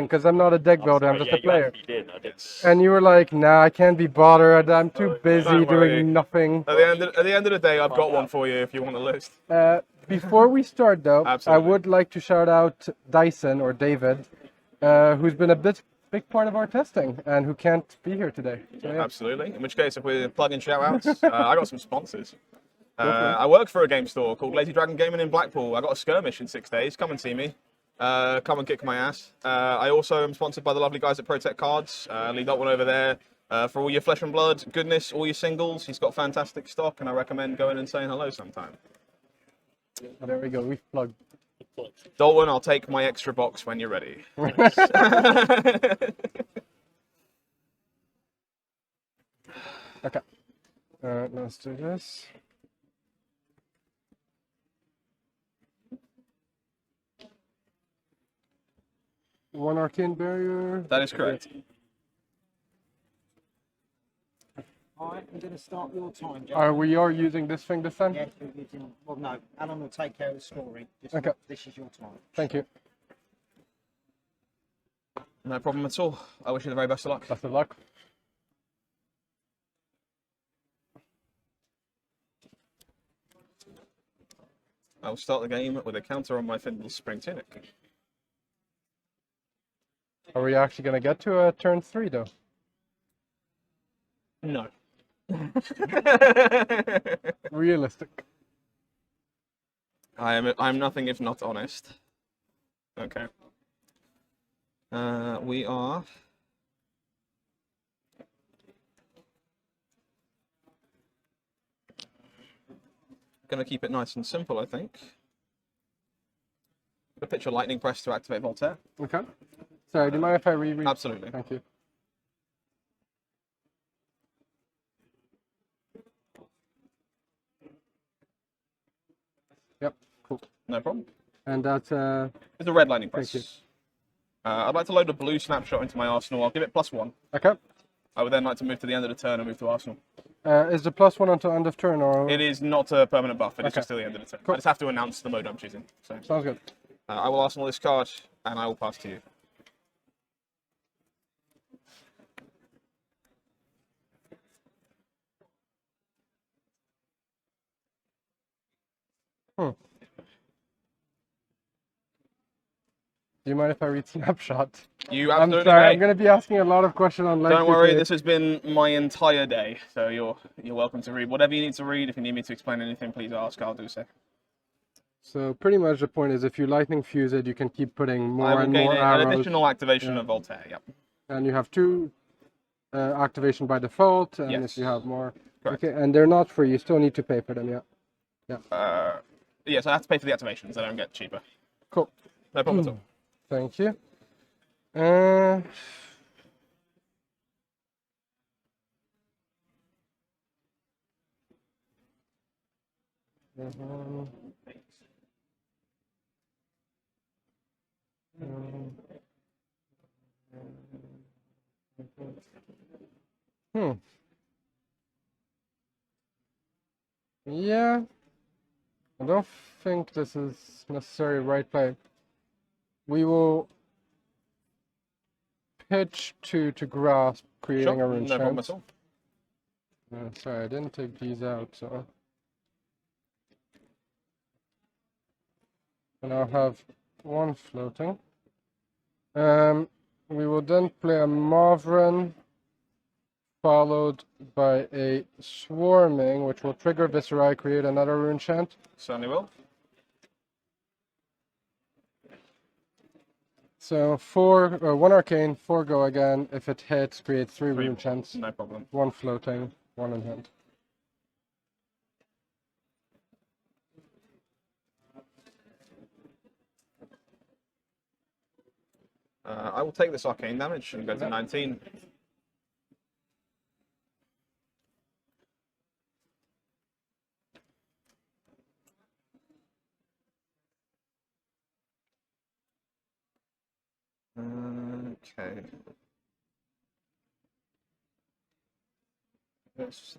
because I'm not a deck builder, I'm sorry, just yeah, a player. You did. I did. And you were like, nah, I can't be bothered, I'm too busy Don't worry. doing nothing. At the end of the day, I've got one for you if you want the list. Before we start though, I Absolutely. would like to shout out Dyson, or David, who's been a big part of our testing and who can't be here today. So, yeah. Absolutely. In which case, if we're plugging shout-outs, I got some sponsors. Go for it. I work for a game store called Lazy Dragon Gaming in Blackpool. I got a skirmish in 6 days. Come and see me. Come and kick my ass. I also am sponsored by the lovely guys at Protect Cards. Leave that one over there for all your flesh and blood goodness, all your singles. He's got fantastic stock, and I recommend going and saying hello sometime. There we go, we've plugged. Dalton, I'll take my extra box when you're ready. Okay. Let's do this. One arcane barrier. That is correct. Alright, I'm going to start your time, John. We are using this thing this time? Yes, we're using, well, no, Alan will take care of the scoring. Okay. This is your time. Thank you. No problem at all. I wish you the very best of luck. Best of luck. I'll start the game with a counter on my Findle Spring Tunic. Are we actually going to get to turn 3 though? No. Realistic. I'm nothing if not honest. Okay. We are going to keep it nice and simple, I think. A picture lightning press to activate Voltaire. Okay. Sorry, do you mind if I reread? Absolutely. Thank you. Yep, cool. No problem. And that's It's a red lightning press. Thank you. I'd like to load a blue snapshot into my arsenal. I'll give it +1. okay. I would then like to move to the end of the turn and move to arsenal. Is the +1 until end of turn, or? It is not a permanent buff. It is Okay. just till the end of the turn. Cool. I just have to announce the mode I'm choosing. So Sounds good. I will arsenal this card and I will pass to you. Do you mind if I read Snapshot? You I'm absolutely sorry, may. I'm going to be asking a lot of questions on Lexi. Don't worry, today. this has been my entire day, so you're welcome to read whatever you need to read. If you need me to explain anything, please ask. I'll do so. So pretty much the point is, if you lightning fuse it, you can keep putting I more will and gain more an arrows. additional activation Yeah. of Voltaire. Yep. And you have 2 activation by default, and Yes. if you have more, Correct. okay, and they're not free. You still need to pay for them. Yeah. Yes, I have to pay for the activations. I don't get cheaper. Cool. No problem at all. Thank you. Uh, mhm. Yeah. I don't think this is necessarily right play. We will pitch to grasp, creating a rune no problem chant. at all. Sorry, I didn't take these out, so. And I'll have 1 floating. We will then play a Mavren, followed by a Swarming, which will trigger Viserai, create another rune chant. Certainly will. So 1 arcane, 4 go again. If it hits, create 3 rune chants. No problem. 1 floating, 1 in hand. I will take this arcane damage and go to 19. Okay. This.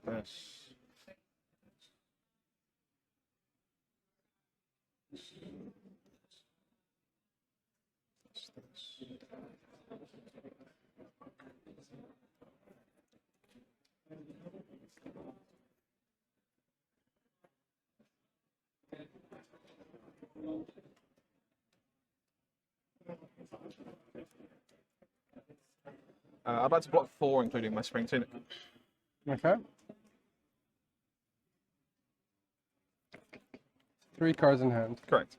I'd like to block 4, including my Spring Tunic. Okay. 3 cards in hand. Correct.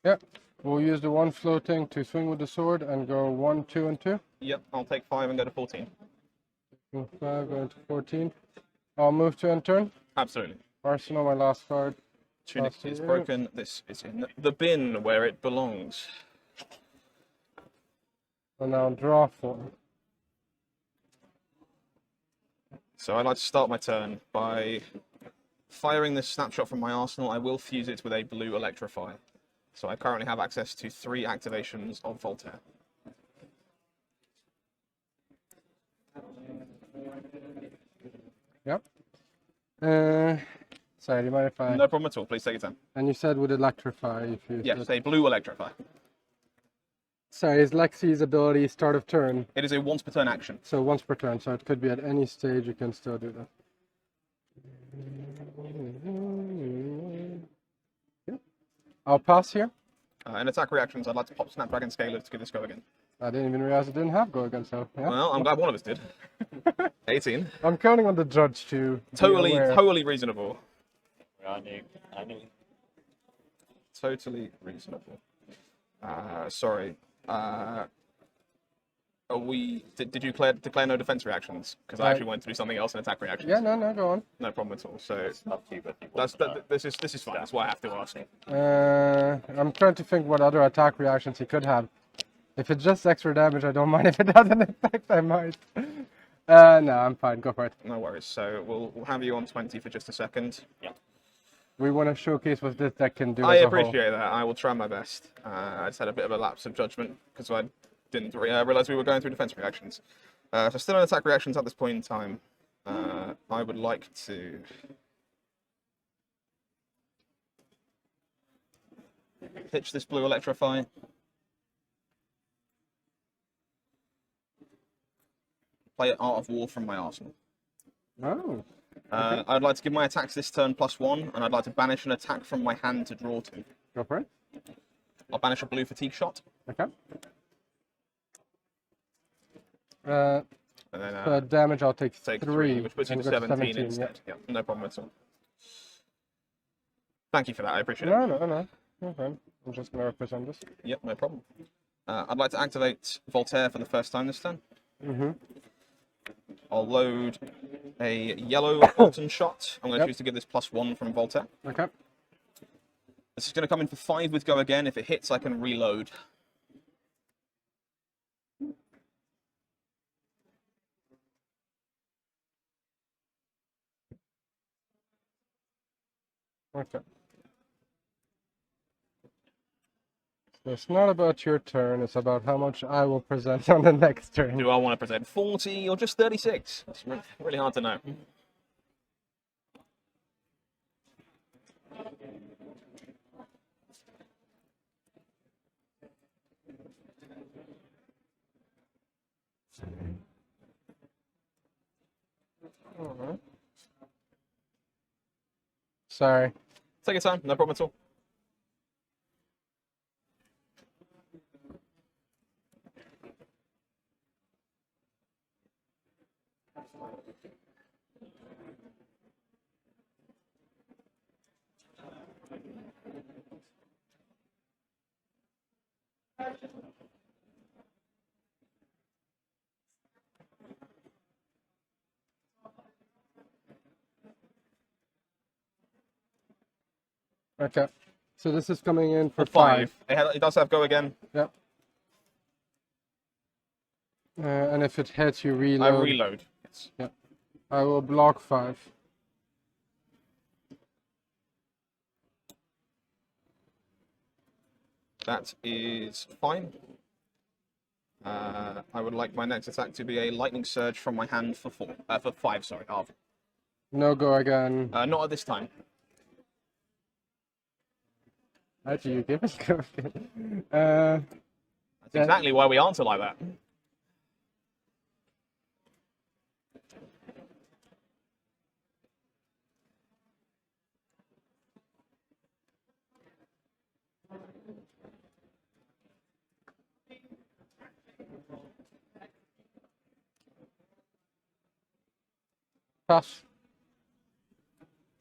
Yep. We'll use the 1 floating to swing with the sword and go 1, 2, and 2. Yep, I'll take 5 and go to 14. 5, going to 14. I'll move to end turn. Absolutely. Arsenal, my last card. Tunic Pass is to you. broken. This is in the bin where it belongs. And now draw 4. So I'd like to start my turn by firing this snapshot from my arsenal. I will fuse it with a blue electrify. So I currently have access to 3 activations of Voltaire. Yep. Sorry, do you mind if I... No problem at all. Please take your time. And you said would electrify if you... Yes, a blue electrify. Sorry, is Lexi's ability start of turn? It is a once per turn action. So once per turn, so it could be at any stage you can still do that. Yep. I'll pass here. In attack reactions, I'd like to pop Snapdragon Scaler to give this go again. I didn't even realize it didn't have go again, so yeah. Well, I'm glad one of us did. 18. I'm counting on the judge to be Totally, aware. totally reasonable. I knew. Totally reasonable. Sorry. Are we? Did you declare no defense reactions? Because I actually wanted to do something else in attack reactions. Yeah, no, go on. No problem at all. So It's up to you, but you want this is fine. That's why I have to ask. I'm trying to think what other attack reactions he could have. If it's just extra damage, I don't mind. If it doesn't affect, I might. No, I'm fine. Go for it. No worries. So we'll have you on 20 for just a second. We want to showcase what this deck can do. I as a whole. appreciate that. I will try my best. I just had a bit of a lapse of judgment because I didn't realize we were going through defense reactions. So still in attack reactions at this point in time. I would like to pitch this blue electrify. Play Art of War from my arsenal. Oh. I'd like to give my attacks this turn +1, and I'd like to banish an attack from my hand to draw 2. Go for it. I'll banish a blue fatigue shot. Okay. And then Damage, I'll take take 3, which puts you and to go to 17 instead. Yeah, no problem at all. Thank you for that. I appreciate it. No. Okay. I'm just going to represent this. Yep, no problem. I'd like to activate Voltaire for the first time this turn. Mm-hmm. I'll load a yellow Bolton shot. I'm going to choose to give this +1 from Voltaire. Okay. This is going to come in for 5 with go again. If it hits, I can reload. Okay. So it's not about your turn, it's about how much I will present on the next turn. Do I want to present 40 or just 36? It's really hard to know. Sorry. Take your time, no problem at all. Okay. So this is coming in for 5. It does have go again. Yep. And if it hits, you reload. I reload. Yes. Yep. I will block 5. That is fine. I would like my next attack to be a lightning surge from my hand for 5. Sorry, half. No go again. Not at this time. How do you give us go again? That's exactly why we answer like that. Pass.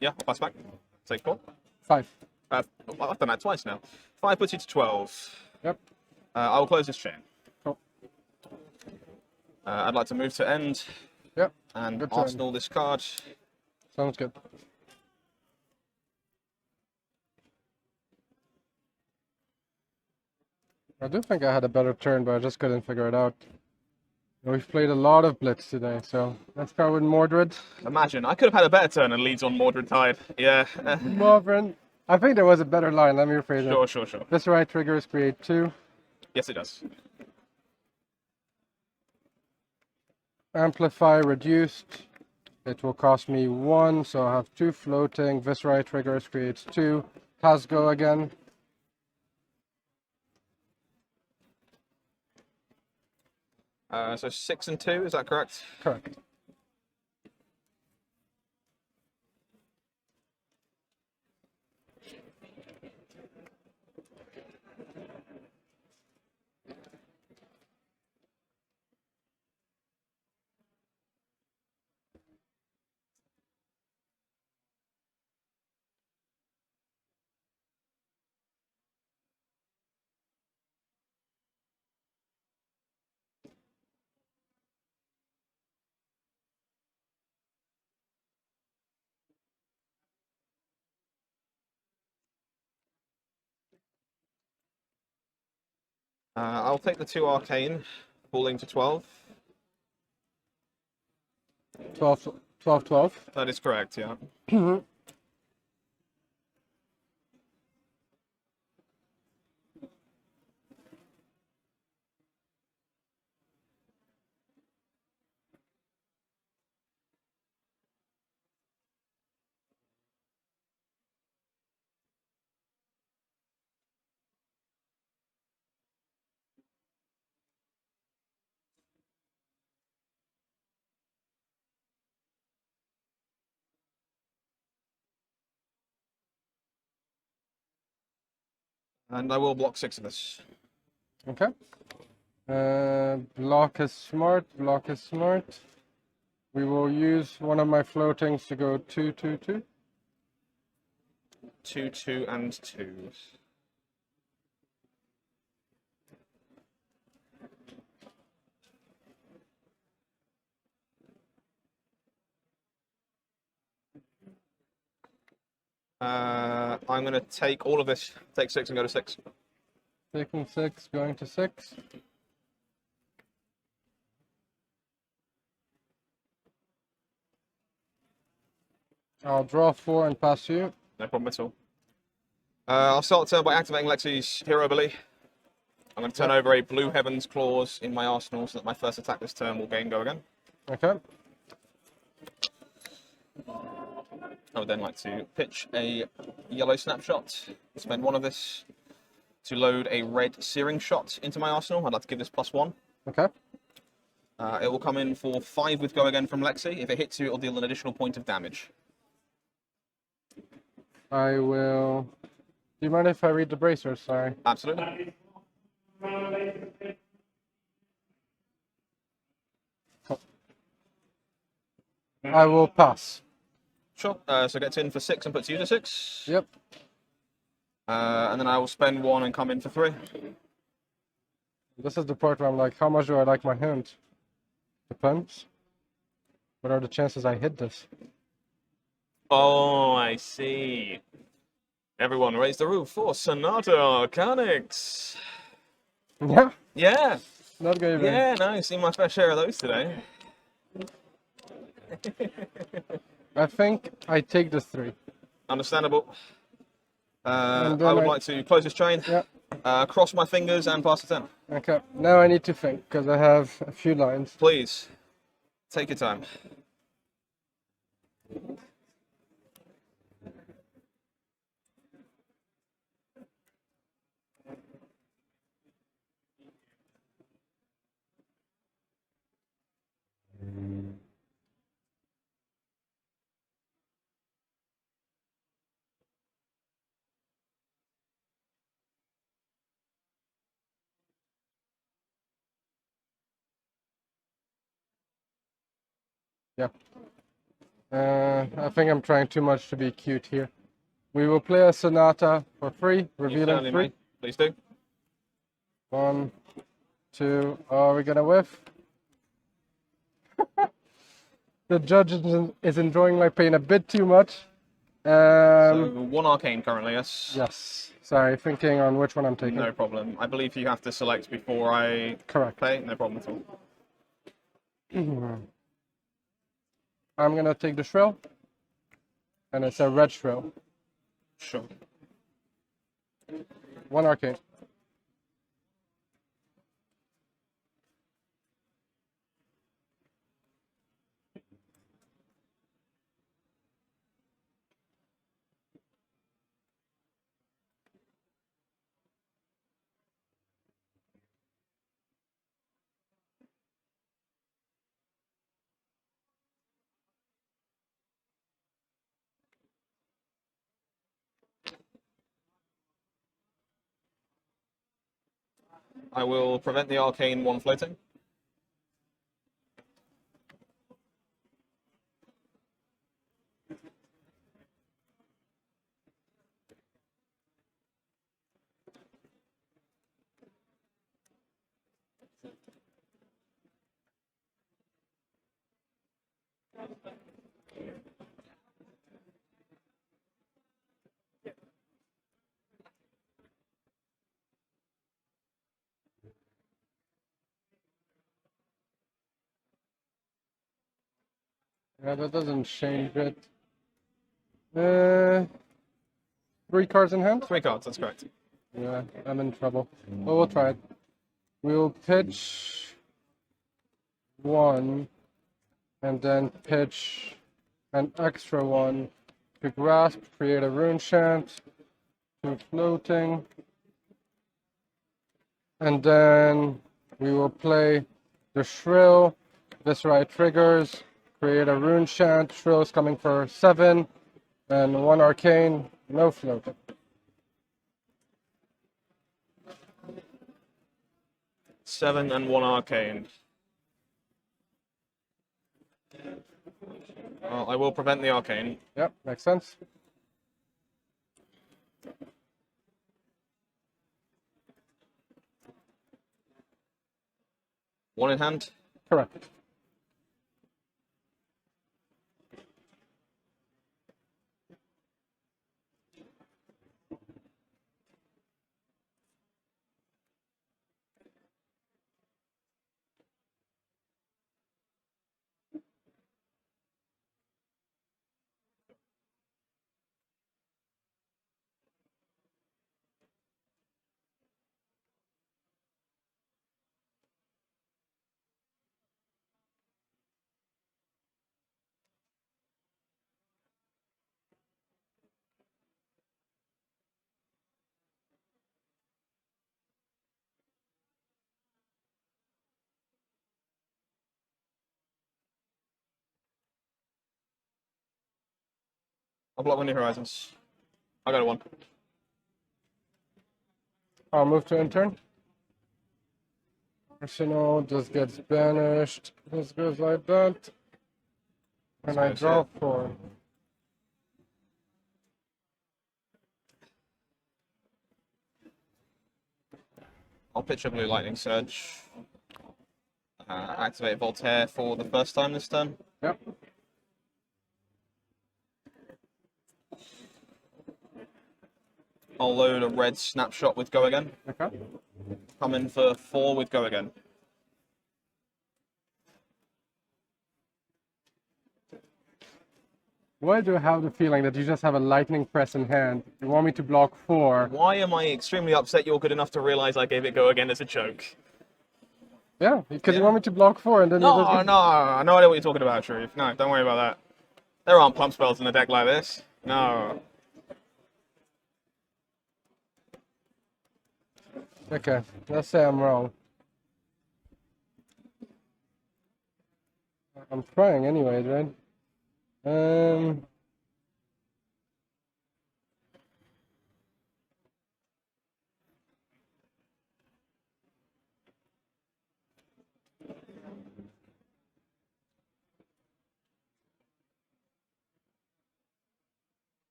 Yeah, I'll pass back. Take 4. 5. I've done that twice now. 5 puts you to 12. Yep. I will close this chain. Cool. I'd like to move to end Yep. and Good turn. arsenal this card. Sounds good. I do think I had a better turn, but I just couldn't figure it out. We've played a lot of Blitz today, so let's start with Mordred. Imagine, I could have had a better turn and Leeds on Mordred Tide. Yeah. Mordred. I think there was a better line, let me rephrase it. Sure. Viserai triggers create 2. Yes, it does. Amplify reduced. It will cost me 1, so I have 2 floating. Viserai triggers creates 2. Has go again. So 6 and 2, is that correct? Correct. I'll take the 2 arcane, falling to 12. 12, 12, 12. That is correct, yeah. And I will block 6 of this. Okay. Block is smart. Block is smart. We will use one of my floatings to go 2, 2, 2. 2, 2, and 2. I'm going to take all of this, take 6 and go to 6. Taking 6, going to 6. I'll draw 4 and pass you. No problem at all. I'll start the turn by activating Lexi's hero ability. I'm going to turn over a Blue Heavens Clause in my arsenal so that my first attack this turn will gain go again. Okay. I would then like to pitch a yellow snapshot, spend 1 of this to load a red searing shot into my arsenal. I'd like to give this +1. Okay. It will come in for 5 with go again from Lexi. If it hits you, it will deal an additional point of damage. I will. Do you mind if I read the bracers? Sorry. Absolutely. I will pass. Sure. So gets in for 6 and puts you to 6. Yep. And then I will spend 1 and come in for 3. This is the part where I'm like, how much do I like my hand? Depends. What are the chances I hit this? Oh, I see. Everyone raise the roof for Sonata Arcanics. Yeah. Yeah. Not good. Yeah, no, I've seen my fair share of those today. I think I take the 3. Understandable. I And then would like to close this chain, Yeah. cross my fingers and pass the turn. Okay. Now I need to think because I have a few lines. Please, take your time. Yeah. I think I'm trying too much to be cute here. We will play a Sonata for free, You revealing certainly 3. may. Please do. 1, 2. Oh, we're gonna whiff. The judge is enjoying my pain a bit too much. So 1 arcane currently, yes? Yes. Sorry, thinking on which one I'm taking. No problem. I believe you have to select before I Correct. play. No problem at all. I'm gonna take the shrill, and it's a red shrill. Sure. 1 arcane. I will prevent the arcane 1 floating. Yeah, that doesn't change it. 3 cards in hand? 3 cards, that's correct. Yeah, I'm in trouble. But we'll try it. We'll pitch 1, and then pitch an extra 1 to grasp, create a rune chant, 2 floating, and then we will play the shrill. Viserai triggers, create a rune chant. Shrill is coming for 7, and 1 arcane, no floating. Seven and 1 arcane. I will prevent the arcane. Yep, makes sense. One in hand. Correct. I'll block Windy Horizons. I go to 1. I'll move to intern. Arsenal just gets banished. This goes like that. And I goes draw here. 4. I'll pitch a Blue Lightning Surge. Activate Voltaire for the first time this turn. Yep. I'll load a red Snapshot with Go Again. Okay. Come in for 4 with Go Again. Why do I have the feeling that you just have a lightning press in hand? You want me to block 4? Why am I extremely upset you're good enough to realize I gave it Go Again as a joke? Yeah, because you Yeah. want me to block 4 and then you No, just... no, I know what you're talking about, Sharif. No, don't worry about that. There aren't pump spells in a deck like this. No. Okay, let's say I'm wrong. I'm trying anyways, right?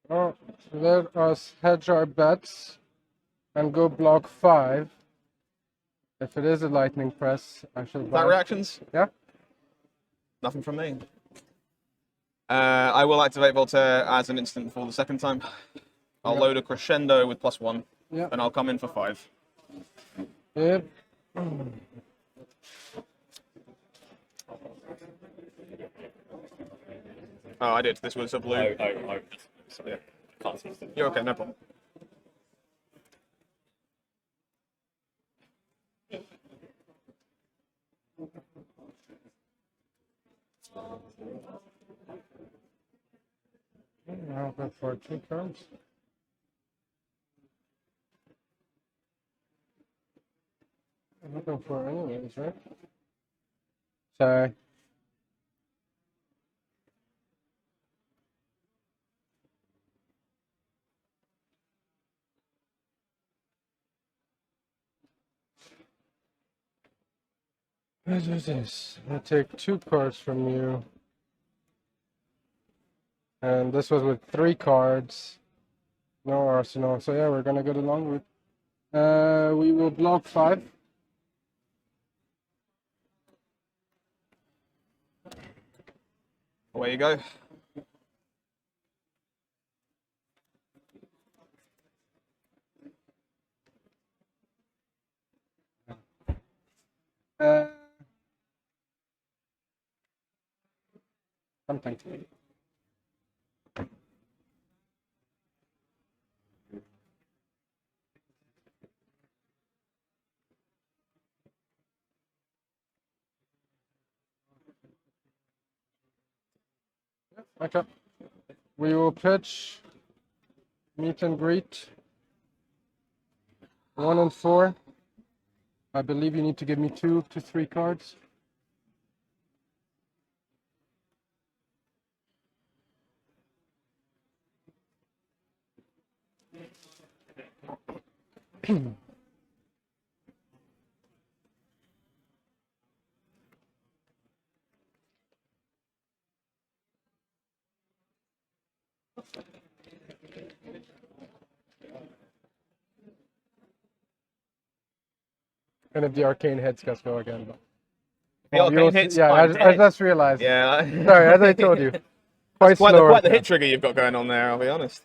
Oh, let us hedge our bets and go block 5. If it is a lightning press, I shall That buy. reactions? Yeah. Nothing from me. I will activate Voltaire as an instant for the second time. I'll Yeah. load a crescendo with +1, Yeah. and I'll come in for 5. Yep. Oh, I did. This was a blue. Sorry. Can't see them. You're okay, no problem. I'll go for 2 cards. I'm looking for anyways, right? Sorry. What is this? I take 2 cards from you. And this was with 3 cards. No arsenal. So yeah, we're gonna go the long route. We will block 5. Away you go. Something. Okay. We will pitch. Meet and greet. 1 and 4. I believe you need to give me 2 to 3 cards. And if the arcane hits, just go again. But... The arcane hits. Yeah, I'm I dead. just realized. Yeah. Sorry, as I told you. That's quite slower. the hit trigger you've got going on there, I'll be honest.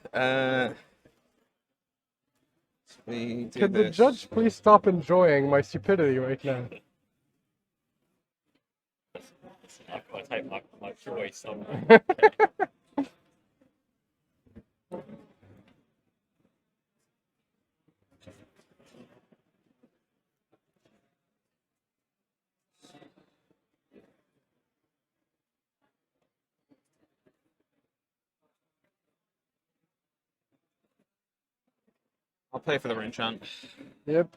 We do Can the this. judge please stop enjoying my stupidity right now? I take my joy somewhere. I'll pay for the rune chant. Yep.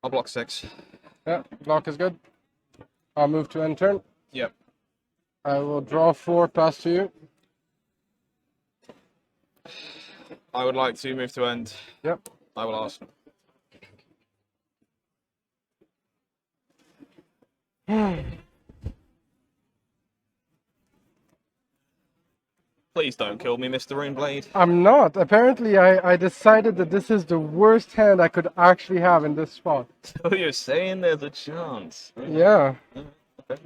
I'll block 6. Yeah, block is good. I'll move to end turn. Yep. I will draw 4, pass to you. I would like to move to end. Yep. I will ask. Please don't kill me, Mr. Runeblade. I'm not. Apparently, I decided that this is the worst hand I could actually have in this spot. So you're saying there's a chance? Yeah. Okay.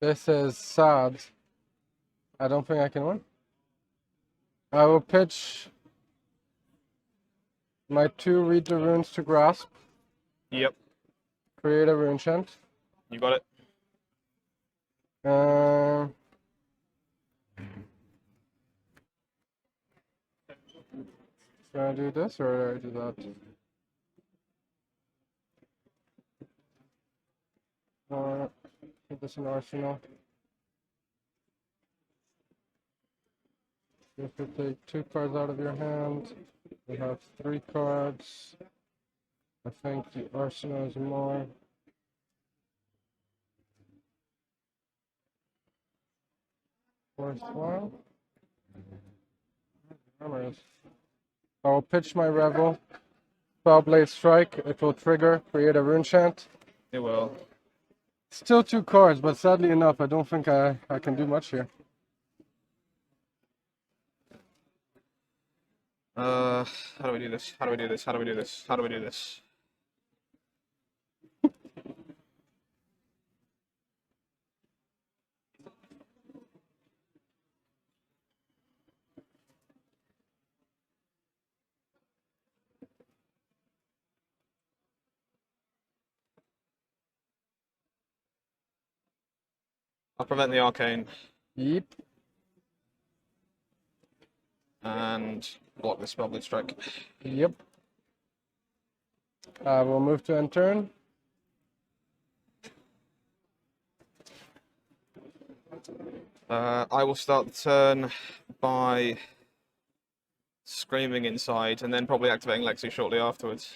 This is sad. I don't think I can win. I will pitch my 2 read the runes to grasp. Yep, Create a rune chant. you got it. Should I do this or do I do that? Put this in arsenal. If you take 2 cards out of your hand, you have 3 cards. I think the arsenal is more. Worthwhile. Armouries. I will pitch my Revel. Blade Strike. It will trigger. Create a rune chant. It will. Still 2 cards, but sadly enough, I don't think I can do much here. How do we do this? How do we do this? How do we do this? How do we do this? I'll prevent the arcane Yep. and block the Spellblade Strike. Yep. We'll move to end turn. I will start the turn by screaming inside and then probably activating Lexi shortly afterwards.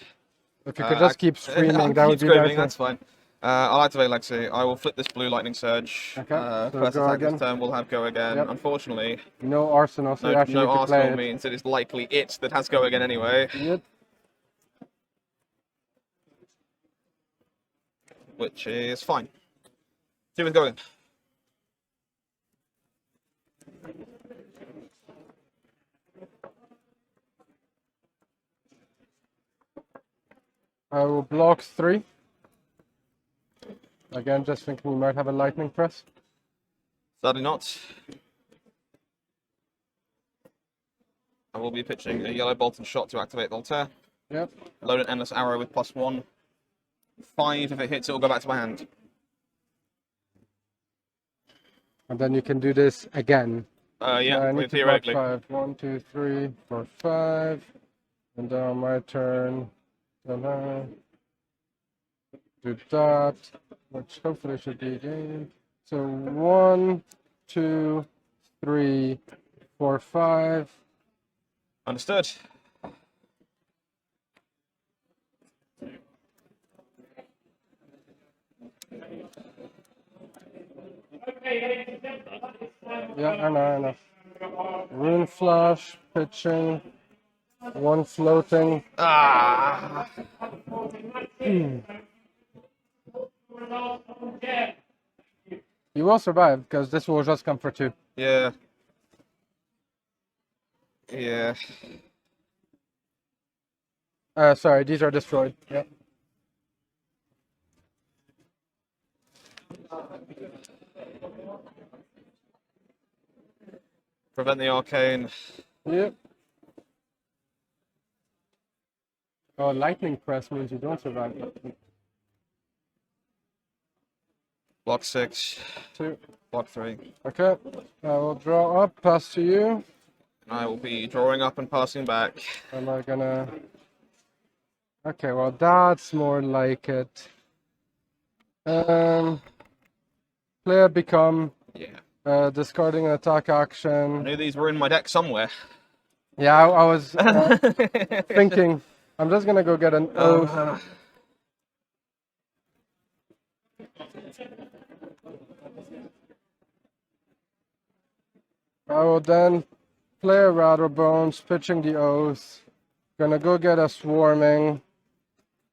If you could just keep screaming, that would be screaming, nice. that's fine. I'll activate Lexi. I will flip this blue lightning surge. Okay, so First go attack again. this turn will have go again. Yep. Unfortunately, No arsenal, so you no actually need to play arsenal it. means it is likely it that has go again anyway, Yep. which is fine. See what's going. I will block 3. Again, just thinking we might have a lightning press. Sadly not. I will be pitching a yellow bolt and shot to activate the Altair. Yep. Load an endless arrow with +1. 5 if it hits, it will go back to my hand. And then you can do this again. Yeah, I need to theoretically. block 5. 1, 2, 3, 4, 5. And then on my turn, do that, which hopefully should be a game. So 1, 2, 3, 4, 5. Understood. Yeah, I know. Rune flash, pitching, 1 floating. Ah! You will survive because this will just come for 2. Yeah. Yeah. Sorry, these are destroyed. Yep. Prevent the arcane. Yep. Oh, lightning press means you don't survive. Block 6. 2. Block 3. Okay. I will draw up, pass to you. I will be drawing up and passing back. Am I gonna... Okay, well that's more like it. Player become, discarding an attack I action. knew these were in my deck somewhere. Yeah, I was thinking, I'm just gonna go get an oath. I will then play a Rattlebones, pitching the oath. Gonna go get a swarming.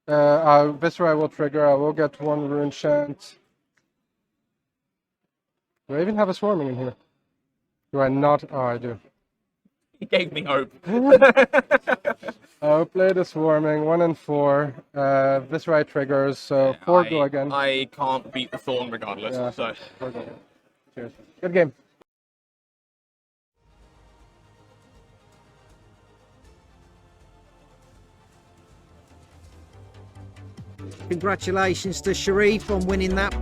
Viserai will trigger. I will get 1 rune chant. Do I even have a swarming in here? Do I not? Oh, I do. He gave me hope. Uppbeat is swarming, 1 and 4. Viserai triggers, so 4 go again. I can't beat the Thorn regardless. Yeah. So 4 go again. Cheers. Good game. Congratulations to Sharif on winning that